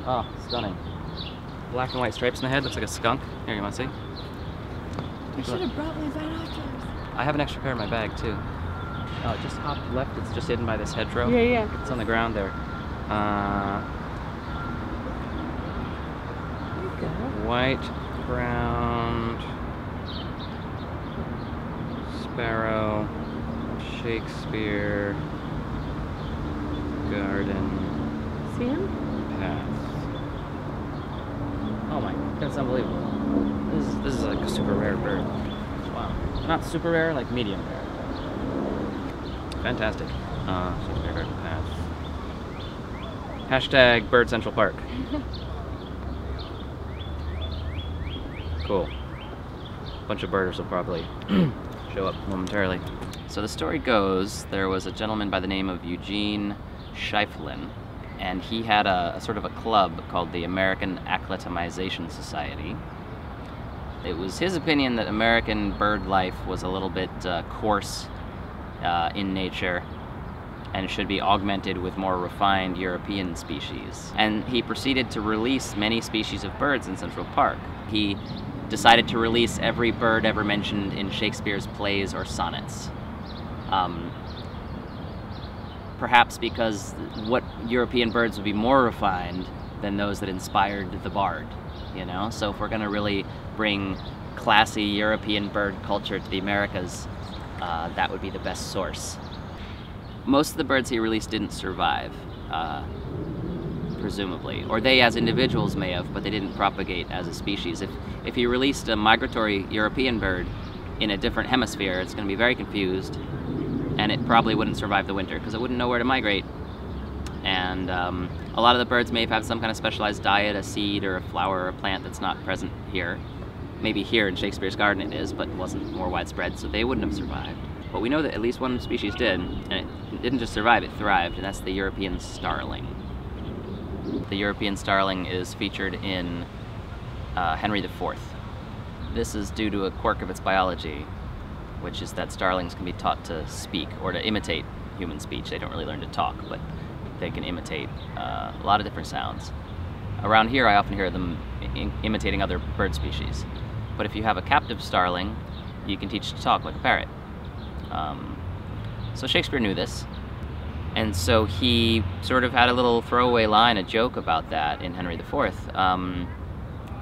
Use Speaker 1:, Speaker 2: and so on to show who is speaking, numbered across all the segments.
Speaker 1: Oh, stunning. Black and white stripes in the head, looks like a skunk. Here, you want to see?
Speaker 2: I should have brought my binoculars.
Speaker 1: I have an extra pair in my bag, too. Oh, just hop left, it's just hidden by this hedgerow.
Speaker 2: Yeah, yeah.
Speaker 1: It's on the ground there.
Speaker 2: There you go.
Speaker 1: White ground, sparrow, Shakespeare, garden,
Speaker 2: See him?
Speaker 1: path. Oh my, that's unbelievable. This is like a super rare bird. Wow. Not super rare, like medium rare. Fantastic. Shakespeare garden path. Hashtag Bird Central Park. Cool. A bunch of birders will probably show up momentarily. So the story goes, there was a gentleman by the name of Eugene Schieffelin, and he had a sort of a club called the American Acclimatization Society. It was his opinion that American bird life was a little bit coarse in nature and should be augmented with more refined European species. And he proceeded to release many species of birds in Central Park. He decided to release every bird ever mentioned in Shakespeare's plays or sonnets. Perhaps because what European birds would be more refined than those that inspired the bard, you know? So if we're gonna really bring classy European bird culture to the Americas, that would be the best source. Most of the birds he released didn't survive, presumably. Or they as individuals may have, but they didn't propagate as a species. If he released a migratory European bird in a different hemisphere, it's gonna be very confused, and it probably wouldn't survive the winter because it wouldn't know where to migrate. And a lot of the birds may have had some kind of specialized diet, a seed or a flower or a plant that's not present here. Maybe here in Shakespeare's garden it is, but it wasn't more widespread, so they wouldn't have survived. But we know that at least one species did, and it didn't just survive, it thrived, and that's the European starling. The European starling is featured in Henry IV. This is due to a quirk of its biology, which is that starlings can be taught to speak, or to imitate human speech. They don't really learn to talk, but they can imitate a lot of different sounds. Around here, I often hear them imitating other bird species. But if you have a captive starling, you can teach it to talk like a parrot. So Shakespeare knew this, and so he sort of had a little throwaway line, a joke about that in Henry IV.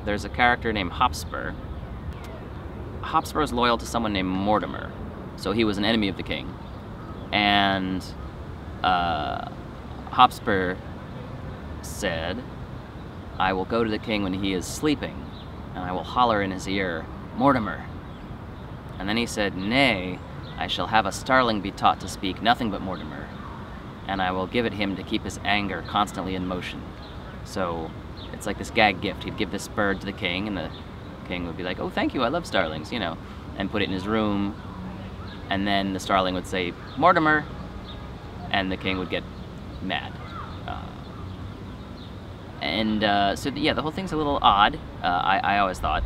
Speaker 1: There's a character named Hotspur. Hotspur is loyal to someone named Mortimer, so he was an enemy of the king. And Hotspur said, "I will go to the king when he is sleeping, and I will holler in his ear, 'Mortimer.' And then he said, 'Nay, I shall have a starling be taught to speak nothing but Mortimer, and I will give it him to keep his anger constantly in motion.'" So it's like this gag gift. He'd give this bird to the king, and the king would be like, "Oh, thank you, I love starlings," you know, and put it in his room, and then the starling would say, "Mortimer," and the king would get mad. So yeah, the whole thing's a little odd, I always thought,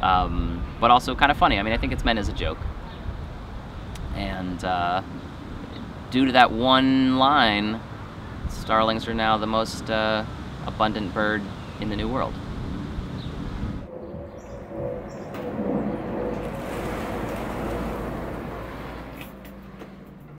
Speaker 1: but also kind of funny. I mean, I think it's meant as a joke. And due to that one line, starlings are now the most abundant bird in the New World.